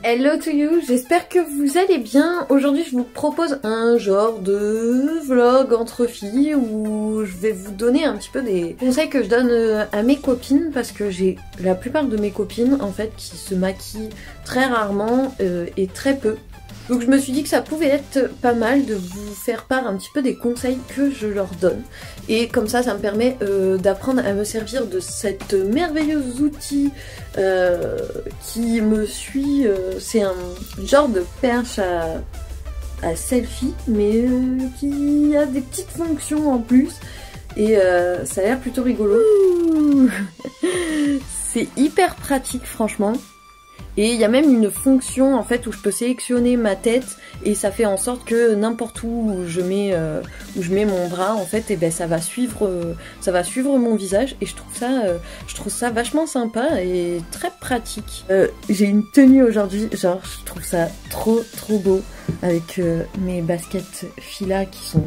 Hello to you, j'espère que vous allez bien. Aujourd'hui je vous propose un genre de vlog entre filles où je vais vous donner un petit peu des conseils que je donne à mes copines, parce que j'ai la plupart de mes copines en fait qui se maquillent très rarement et très peu. Donc je me suis dit que ça pouvait être pas mal de vous faire part un petit peu des conseils que je leur donne. Et comme ça me permet d'apprendre à me servir de cet merveilleux outil qui me suit. C'est un genre de perche à selfie, mais qui a des petites fonctions en plus. Et ça a l'air plutôt rigolo. C'est hyper pratique franchement. Et il y a même une fonction en fait où je peux sélectionner ma tête et ça fait en sorte que n'importe où je mets mon bras en fait, et ben ça va suivre mon visage, et je trouve ça vachement sympa et très pratique. J'ai une tenue aujourd'hui, genre je trouve ça trop beau avec mes baskets Fila qui sont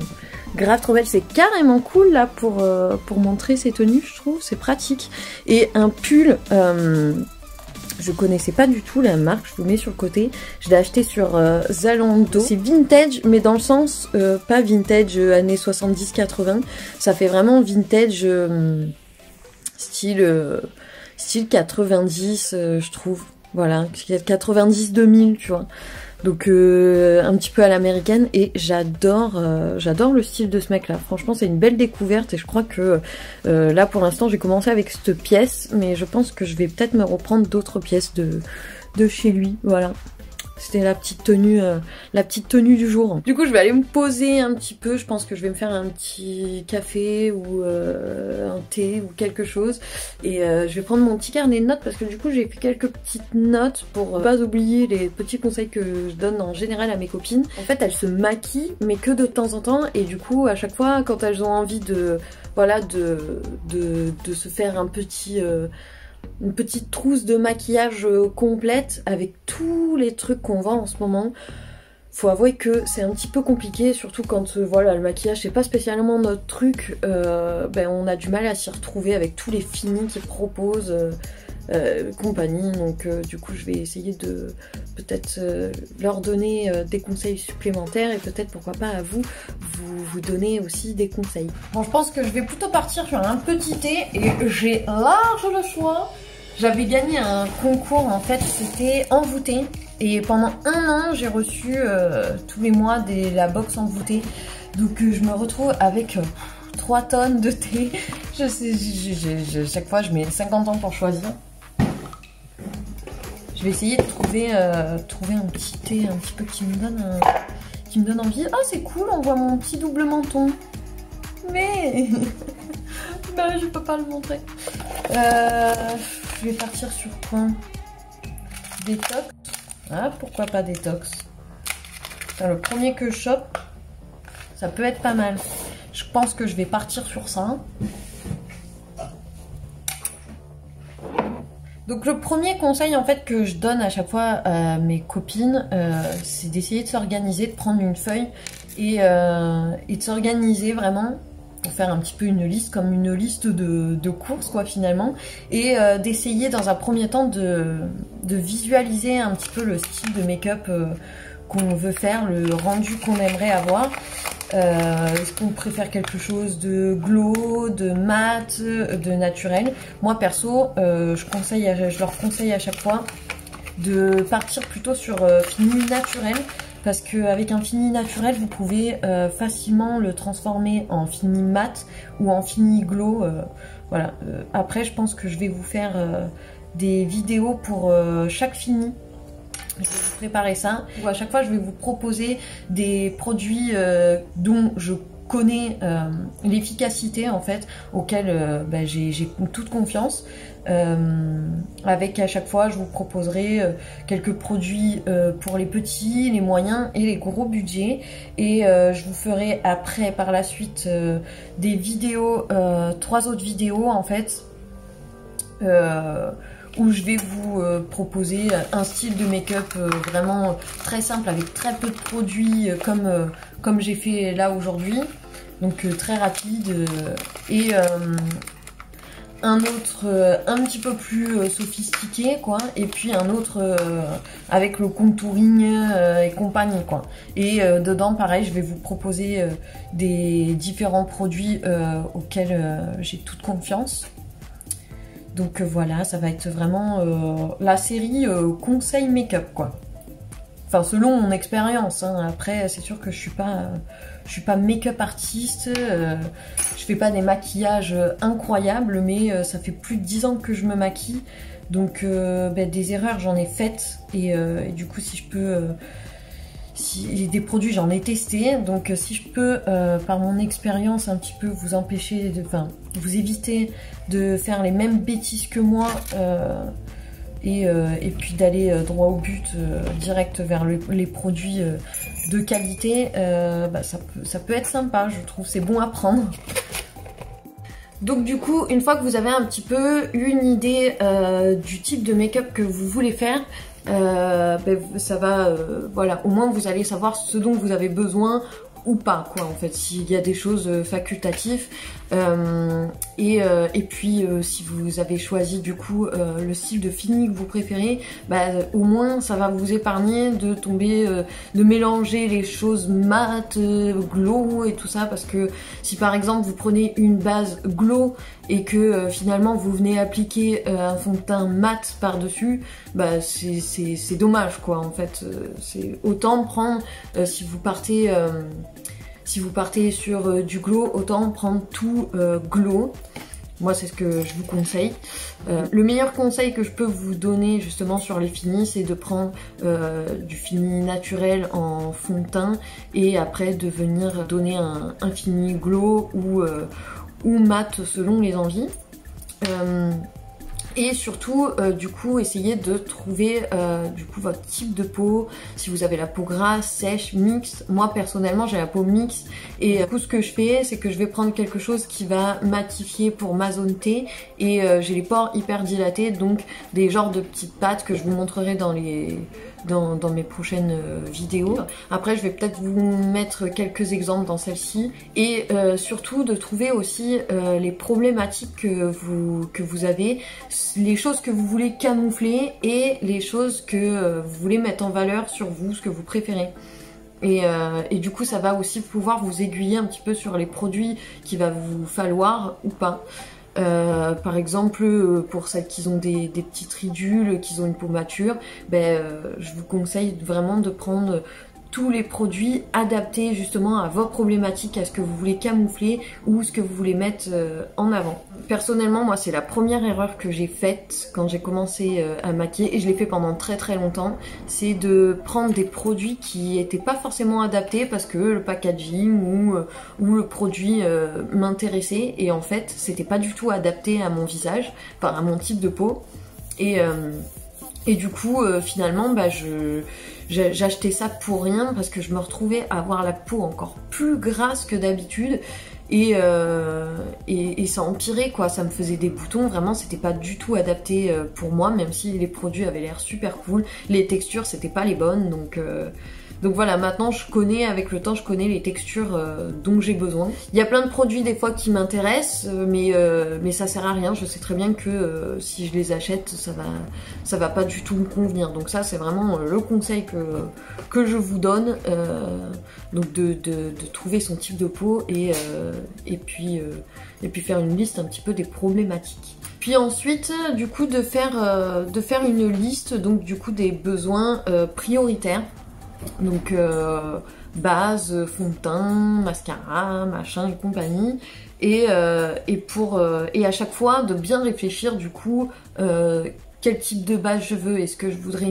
grave trop belles. C'est carrément cool là pour montrer ces tenues, je trouve, c'est pratique. Et un pull. Je connaissais pas du tout la marque, je vous mets sur le côté. Je l'ai acheté sur Zalando. C'est vintage, mais dans le sens pas vintage années 70-80. Ça fait vraiment vintage style 90, je trouve. Voilà, 90-2000, tu vois. Donc un petit peu à l'américaine, et j'adore le style de ce mec là. Franchement c'est une belle découverte, et je crois que là pour l'instant j'ai commencé avec cette pièce, mais je pense que je vais peut-être me reprendre d'autres pièces de chez lui. Voilà. C'était la petite tenue du jour. Du coup je vais aller me poser un petit peu. Je pense que je vais me faire un petit café ou un thé ou quelque chose. Et je vais prendre mon petit carnet de notes, parce que du coup j'ai fait quelques petites notes pour pas oublier les petits conseils que je donne en général à mes copines. En fait elles se maquillent mais que de temps en temps, et du coup à chaque fois quand elles ont envie de se faire une petite trousse de maquillage complète avec tous les trucs qu'on vend en ce moment, faut avouer que c'est un petit peu compliqué, surtout quand voilà, le maquillage c'est pas spécialement notre truc. On a du mal à s'y retrouver avec tous les finis qu'ils proposent compagnie. Donc du coup je vais essayer de peut-être leur donner des conseils supplémentaires, et peut-être pourquoi pas à vous donner aussi des conseils. Bon, je pense que je vais plutôt partir sur un petit thé, et j'ai large le choix. J'avais gagné un concours en fait, c'était envoûté, et pendant un an j'ai reçu tous les mois la box envoûtée. Donc je me retrouve avec 3 tonnes de thé. Je sais, chaque fois je mets 50 ans pour choisir. Je vais essayer de trouver un petit thé un petit peu qui me donne envie. Oh c'est cool, on voit mon petit double menton. Mais je peux pas le montrer. Je vais partir sur quoi? Détox. Ah, pourquoi pas détox? Enfin, le premier que je chope, ça peut être pas mal. Je pense que je vais partir sur ça. Donc le premier conseil en fait que je donne à chaque fois à mes copines, c'est d'essayer de s'organiser, de prendre une feuille et de s'organiser vraiment pour faire un petit peu une liste, comme une liste de courses quoi finalement, et d'essayer dans un premier temps de visualiser un petit peu le style de make-up qu'on veut faire, le rendu qu'on aimerait avoir. Est-ce qu'on préfère quelque chose de glow, de mat, de naturel? Moi perso, je leur conseille à chaque fois de partir plutôt sur fini naturel, parce qu'avec un fini naturel vous pouvez facilement le transformer en fini mat ou en fini glow. Voilà. Après je pense que je vais vous faire des vidéos pour chaque fini. Je vais vous préparer ça. À chaque fois, je vais vous proposer des produits dont je connais l'efficacité en fait, auxquels j'ai toute confiance. Avec à chaque fois, je vous proposerai quelques produits pour les petits, les moyens et les gros budgets. Et je vous ferai après, par la suite, des vidéos, 3 autres vidéos en fait. Où je vais vous proposer un style de make-up vraiment très simple, avec très peu de produits, comme j'ai fait là aujourd'hui. Donc très rapide. Et un autre un petit peu plus sophistiqué quoi, et puis un autre avec le contouring et compagnie quoi. Et dedans pareil je vais vous proposer des différents produits auxquels j'ai toute confiance. Donc voilà, ça va être vraiment la série conseil make-up quoi. Enfin selon mon expérience, hein. Après c'est sûr que je suis pas make-up artiste, je fais pas des maquillages incroyables, mais ça fait plus de 10 ans que je me maquille, donc des erreurs j'en ai faites, et du coup si je peux, si des produits j'en ai testé, donc si je peux par mon expérience un petit peu vous empêcher, enfin vous éviter de faire les mêmes bêtises que moi, et puis d'aller droit au but, direct vers les produits de qualité, ça peut être sympa, je trouve, c'est bon à prendre. Donc du coup, une fois que vous avez un petit peu une idée du type de make-up que vous voulez faire, ça va, voilà, au moins vous allez savoir ce dont vous avez besoin ou pas quoi, en fait, s'il y a des choses facultatives, et puis si vous avez choisi du coup le style de fini que vous préférez, au moins ça va vous épargner de tomber, de mélanger les choses mat, glow et tout ça, parce que si par exemple vous prenez une base glow et que finalement vous venez appliquer un fond de teint mat par dessus, c'est dommage quoi, en fait. C'est autant prendre, si vous partez sur du glow, autant prendre tout glow. Moi c'est ce que je vous conseille. Le meilleur conseil que je peux vous donner justement sur les finis, c'est de prendre du fini naturel en fond de teint, et après de venir donner un fini glow ou mat selon les envies. Et surtout, du coup, essayez de trouver du coup votre type de peau. Si vous avez la peau grasse, sèche, mixte. Moi personnellement, j'ai la peau mixte, et du coup, ce que je fais, c'est que je vais prendre quelque chose qui va matifier pour ma zone T, et j'ai les pores hyper dilatés, donc des genres de petites pattes que je vous montrerai dans mes prochaines vidéos. Après je vais peut-être vous mettre quelques exemples dans celle-ci, et surtout de trouver aussi les problématiques que vous avez, les choses que vous voulez camoufler et les choses que vous voulez mettre en valeur sur vous, ce que vous préférez. Et du coup ça va aussi pouvoir vous aiguiller un petit peu sur les produits qu'il va vous falloir ou pas. Par exemple, pour celles qui ont des petites ridules, qui ont une peau mature, je vous conseille vraiment de prendre tous les produits adaptés justement à vos problématiques, à ce que vous voulez camoufler ou ce que vous voulez mettre en avant. Personnellement, moi c'est la première erreur que j'ai faite quand j'ai commencé à maquiller, et je l'ai fait pendant très très longtemps, c'est de prendre des produits qui n'étaient pas forcément adaptés parce que le packaging ou le produit m'intéressait, et en fait c'était pas du tout adapté à mon visage, enfin à mon type de peau, et du coup finalement j'achetais ça pour rien, parce que je me retrouvais à avoir la peau encore plus grasse que d'habitude, et ça empirait quoi, ça me faisait des boutons, vraiment c'était pas du tout adapté pour moi, même si les produits avaient l'air super cool, les textures c'était pas les bonnes, donc voilà, maintenant je connais, avec le temps je connais les textures dont j'ai besoin. Il y a plein de produits des fois qui m'intéressent, mais ça sert à rien, je sais très bien que si je les achète, ça va pas du tout me convenir. Donc ça c'est vraiment le conseil que je vous donne, donc de trouver son type de peau, et puis faire une liste un petit peu des problématiques. Puis ensuite, du coup, de faire une liste, donc du coup des besoins prioritaires. Donc base, fond de teint, mascara, machin et compagnie, et à chaque fois de bien réfléchir du coup quel type de base je veux. Est-ce que je voudrais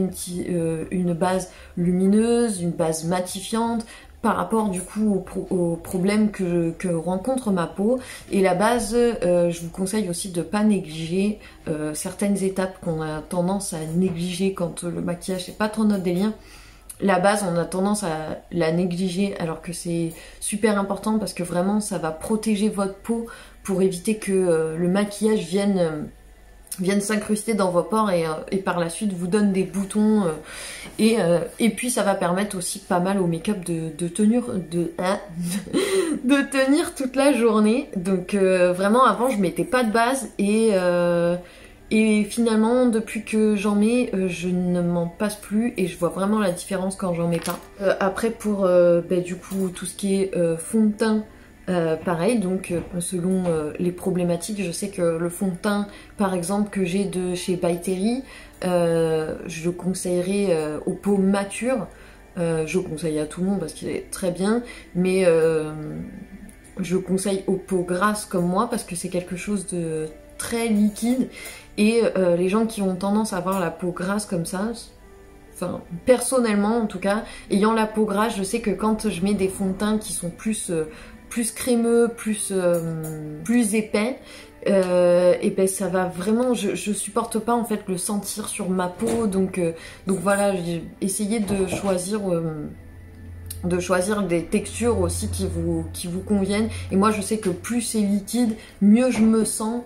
une base lumineuse, une base matifiante, par rapport du coup aux problèmes que rencontre ma peau. Et la base, je vous conseille aussi de pas négliger certaines étapes qu'on a tendance à négliger quand le maquillage c'est pas trop notre délire. La base, on a tendance à la négliger, alors que c'est super important, parce que vraiment ça va protéger votre peau pour éviter que le maquillage vienne viennent s'incruster dans vos pores et par la suite vous donnent des boutons et puis ça va permettre aussi pas mal au make-up de tenir de tenir toute la journée. Donc vraiment avant je mettais pas de base et finalement depuis que j'en mets je ne m'en passe plus et je vois vraiment la différence quand j'en mets pas. Après pour du coup tout ce qui est fond de teint, pareil, donc selon les problématiques, je sais que le fond de teint, par exemple, que j'ai de chez By Terry, je conseillerais aux peaux matures. Je conseille à tout le monde parce qu'il est très bien, mais je conseille aux peaux grasses comme moi parce que c'est quelque chose de très liquide et les gens qui ont tendance à avoir la peau grasse comme ça, enfin personnellement en tout cas, ayant la peau grasse, je sais que quand je mets des fonds de teint qui sont plus crémeux, plus épais, et ben ça va vraiment, je supporte pas en fait le sentir sur ma peau, donc voilà, j'ai essayé de choisir des textures aussi qui vous conviennent. Et moi je sais que plus c'est liquide, mieux je me sens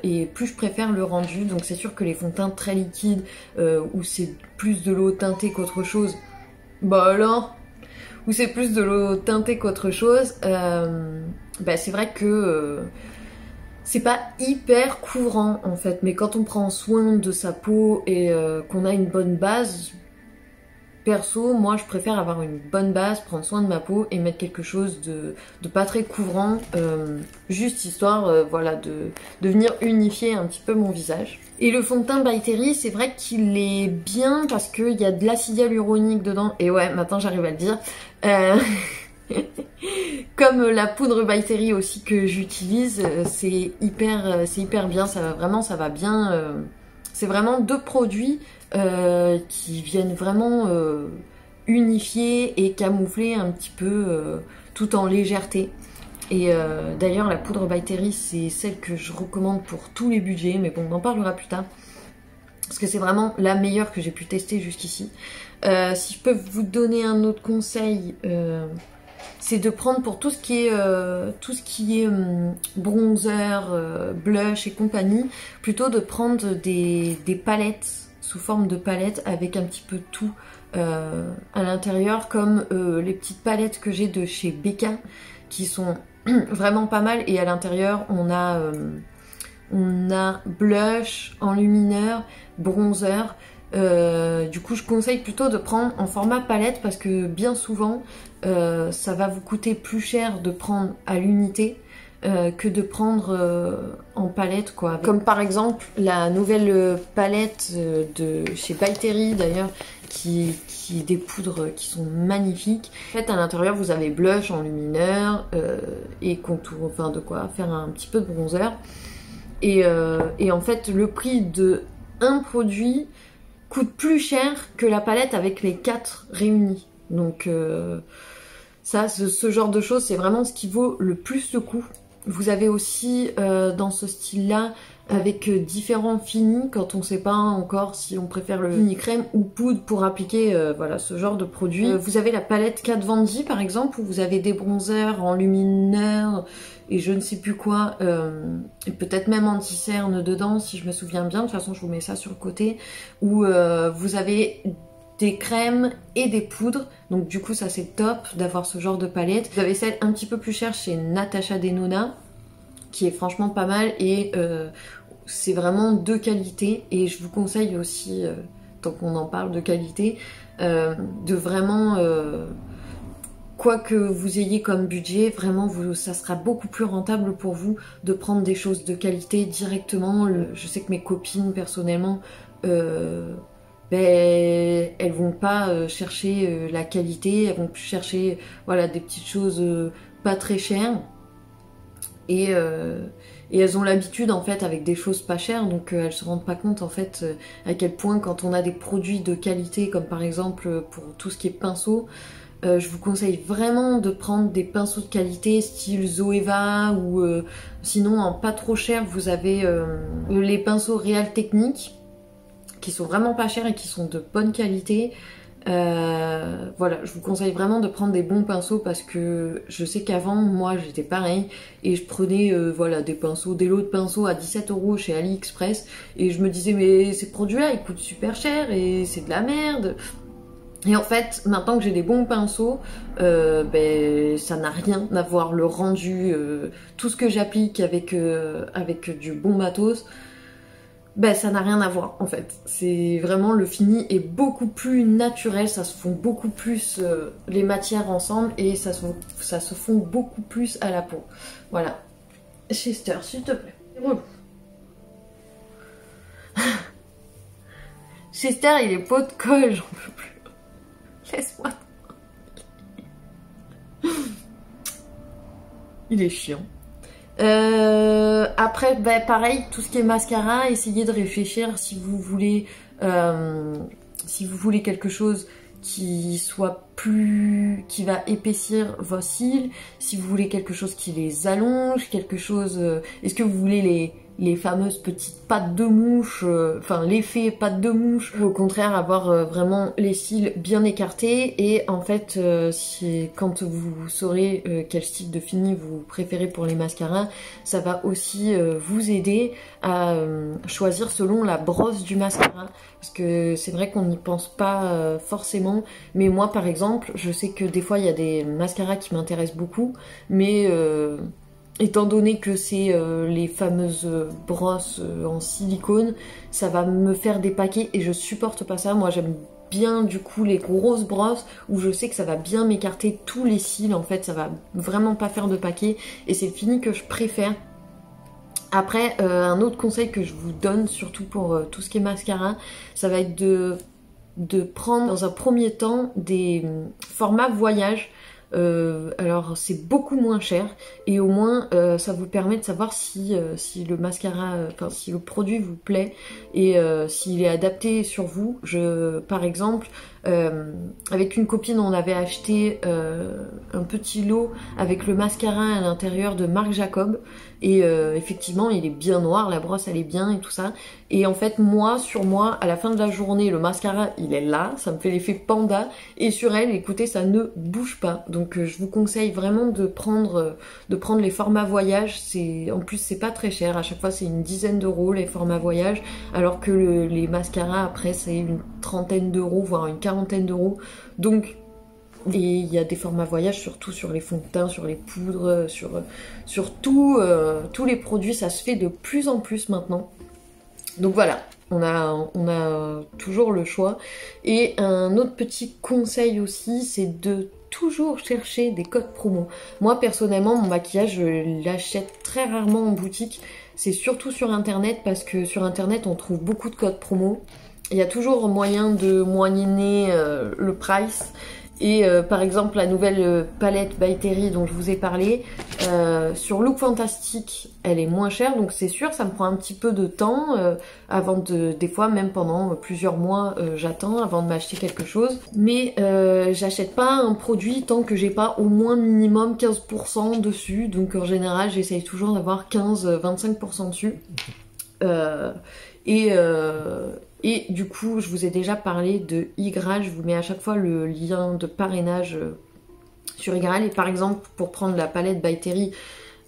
et plus je préfère le rendu. Donc c'est sûr que les fonds de teint très liquides où c'est plus de l'eau teintée qu'autre chose, bah alors, où c'est plus de l'eau teintée qu'autre chose, c'est vrai que c'est pas hyper courant en fait. Mais quand on prend soin de sa peau et qu'on a une bonne base, perso, moi je préfère avoir une bonne base, prendre soin de ma peau et mettre quelque chose de pas très couvrant, juste histoire voilà, de venir unifier un petit peu mon visage. Et le fond de teint By Terry, c'est vrai qu'il est bien parce qu'il y a de l'acide hyaluronique dedans, et ouais, maintenant j'arrive à le dire. Comme la poudre By Terry aussi que j'utilise, c'est hyper bien, ça va bien. C'est vraiment deux produits qui viennent vraiment unifier et camoufler un petit peu tout en légèreté. Et d'ailleurs la poudre By Terry c'est celle que je recommande pour tous les budgets, mais bon on en parlera plus tard parce que c'est vraiment la meilleure que j'ai pu tester jusqu'ici. Si je peux vous donner un autre conseil, c'est de prendre pour tout ce qui est bronzer, blush et compagnie, plutôt de prendre des palettes sous forme de palettes avec un petit peu de tout à l'intérieur, comme les petites palettes que j'ai de chez Becca qui sont vraiment pas mal, et à l'intérieur on a blush, enlumineur, bronzer. Du coup je conseille plutôt de prendre en format palette parce que bien souvent ça va vous coûter plus cher de prendre à l'unité que de prendre en palette quoi. Comme par exemple la nouvelle palette de chez By Terry d'ailleurs qui est des poudres qui sont magnifiques. En fait à l'intérieur vous avez blush, enlumineur et contour, enfin de quoi faire un petit peu de bronzer. Et en fait le prix de un produit coûte plus cher que la palette avec les 4 réunis. Donc ça, ce genre de choses, c'est vraiment ce qui vaut le plus le coup. Vous avez aussi dans ce style-là, avec différents finis, quand on sait pas encore si on préfère le fini crème ou poudre pour appliquer voilà, ce genre de produit. Vous avez la palette Kat Von D par exemple, où vous avez des bronzers, enlumineurs et je ne sais plus quoi, et peut-être même anti-cerne dedans si je me souviens bien. De toute façon je vous mets ça sur le côté, où vous avez des crèmes et des poudres, donc du coup ça c'est top d'avoir ce genre de palette. Vous avez celle un petit peu plus chère chez Natasha Denona qui est franchement pas mal, et c'est vraiment de qualité, et je vous conseille aussi, tant qu'on en parle de qualité, de vraiment, quoi que vous ayez comme budget, vraiment ça sera beaucoup plus rentable pour vous de prendre des choses de qualité directement. Je sais que mes copines personnellement, elles vont pas chercher la qualité, elles vont plus chercher voilà, des petites choses pas très chères. Et elles ont l'habitude en fait avec des choses pas chères, donc elles se rendent pas compte en fait à quel point quand on a des produits de qualité, comme par exemple pour tout ce qui est pinceau, je vous conseille vraiment de prendre des pinceaux de qualité style Zoeva, ou sinon en pas trop cher vous avez les pinceaux Real Technique qui sont vraiment pas chers et qui sont de bonne qualité. Voilà, je vous conseille vraiment de prendre des bons pinceaux parce que je sais qu'avant, moi j'étais pareil et je prenais voilà, des pinceaux, des lots de pinceaux à 17 € chez AliExpress et je me disais mais ces produits-là ils coûtent super cher et c'est de la merde. Et en fait, maintenant que j'ai des bons pinceaux, ben, ça n'a rien à voir le rendu, tout ce que j'applique avec, avec du bon matos, ben ça n'a rien à voir en fait. C'est vraiment, le fini est beaucoup plus naturel, ça se fond beaucoup plus les matières ensemble et ça se fond beaucoup plus à la peau. Voilà. Chester, s'il te plaît. C'est relou. Chester, il est pot de colle, j'en peux plus. Laisse-moi. Il est chiant. Après, bah, pareil, tout ce qui est mascara, essayez de réfléchir si vous voulez quelque chose qui soit plus, qui va épaissir vos cils, si vous voulez quelque chose qui les allonge, quelque chose, est-ce que vous voulez les fameuses petites pattes de mouche, enfin l'effet pattes de mouche, ou au contraire avoir vraiment les cils bien écartés. Et en fait, quand vous saurez quel style de fini vous préférez pour les mascaras, ça va aussi vous aider à choisir selon la brosse du mascara. Parce que c'est vrai qu'on n'y pense pas forcément, mais moi par exemple, je sais que des fois il y a des mascaras qui m'intéressent beaucoup, mais étant donné que c'est les fameuses brosses en silicone, ça va me faire dépaquer et je supporte pas ça. Moi j'aime bien du coup les grosses brosses où je sais que ça va bien m'écarter tous les cils, en fait ça va vraiment pas faire de paquet et c'est le fini que je préfère. Après, un autre conseil que je vous donne, surtout pour tout ce qui est mascara, ça va être de prendre dans un premier temps des formats voyage. Alors c'est beaucoup moins cher et au moins ça vous permet de savoir si le mascara, enfin si le produit vous plaît et s'il est adapté sur vous. Par exemple, avec une copine on avait acheté un petit lot avec le mascara à l'intérieur de Marc Jacob et effectivement il est bien noir, la brosse elle est bien et tout ça, et en fait moi, sur moi, à la fin de la journée le mascara il est là, ça me fait l'effet panda, et sur elle, écoutez, ça ne bouge pas. Donc je vous conseille vraiment de prendre les formats voyage. En plus c'est pas très cher, à chaque fois c'est une dizaine d'euros les formats voyage, alors que les mascaras après c'est une trentaine d'euros voire une quarantaine d'euros. Donc et il y a des formats voyage surtout sur les fonds de teint, sur les poudres, sur tous les produits, ça se fait de plus en plus maintenant. Donc voilà, on a toujours le choix. Et un autre petit conseil aussi, c'est de toujours chercher des codes promo. Moi personnellement, mon maquillage, je l'achète très rarement en boutique. C'est surtout sur internet parce que sur internet, on trouve beaucoup de codes promo. Il y a toujours moyen de moyenner le price. Et par exemple la nouvelle palette by Terry dont je vous ai parlé, sur Look Fantastic elle est moins chère, donc c'est sûr ça me prend un petit peu de temps avant des fois même pendant plusieurs mois j'attends avant de m'acheter quelque chose, mais j'achète pas un produit tant que j'ai pas au moins minimum 15% dessus, donc en général j'essaye toujours d'avoir 15-25% dessus. Et du coup, je vous ai déjà parlé de Igral, je vous mets à chaque fois le lien de parrainage sur Igral. Et par exemple, pour prendre la palette by Terry,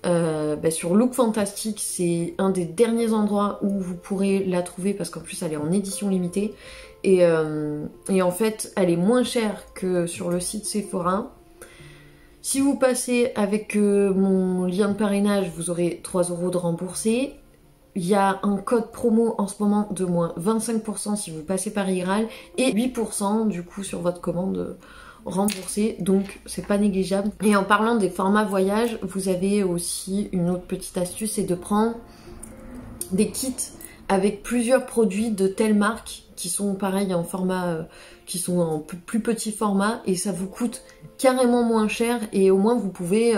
sur Look Fantastic, c'est un des derniers endroits où vous pourrez la trouver parce qu'en plus elle est en édition limitée. Et en fait, elle est moins chère que sur le site Sephora. Si vous passez avec mon lien de parrainage, vous aurez 3 € de remboursé. Il y a un code promo en ce moment de moins 25% si vous passez par Igral et 8% du coup sur votre commande remboursée, donc c'est pas négligeable. Et en parlant des formats voyage, vous avez aussi une autre petite astuce, c'est de prendre des kits avec plusieurs produits de telle marque qui sont pareils en format, qui sont en plus petit format, et ça vous coûte carrément moins cher et au moins vous pouvez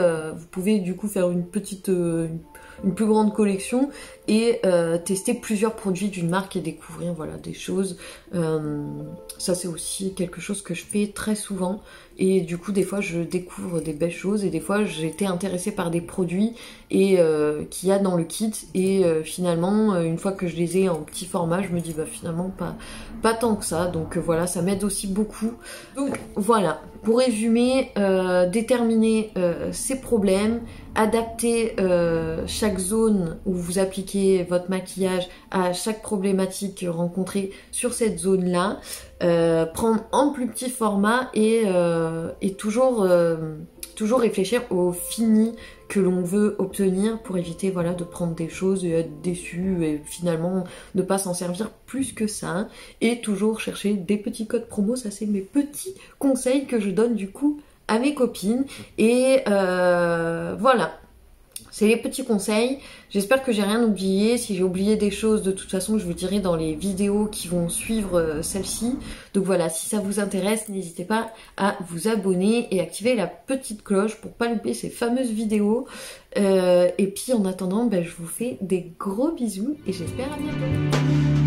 du coup faire une une plus grande collection et tester plusieurs produits d'une marque et découvrir voilà des choses. Ça c'est aussi quelque chose que je fais très souvent et du coup des fois je découvre des belles choses et des fois j'ai été intéressée par des produits et qu'il y a dans le kit et finalement une fois que je les ai en petit format je me dis bah finalement pas tant que ça, donc voilà, ça m'aide aussi beaucoup. Donc voilà, pour résumer, déterminer ses problèmes, adapter chaque zone où vous appliquez votre maquillage à chaque problématique rencontrée sur cette zone là, prendre en plus petit format et toujours réfléchir au fini que l'on veut obtenir pour éviter voilà de prendre des choses et être déçu et finalement ne pas s'en servir plus que ça, et toujours chercher des petits codes promo. Ça c'est mes petits conseils que je donne du coup à mes copines et voilà. C'est les petits conseils, j'espère que j'ai rien oublié. Si j'ai oublié des choses, de toute façon je vous dirai dans les vidéos qui vont suivre celle-ci. Donc voilà, si ça vous intéresse, n'hésitez pas à vous abonner et activer la petite cloche pour pas louper ces fameuses vidéos. Et puis en attendant, je vous fais des gros bisous et j'espère à bientôt.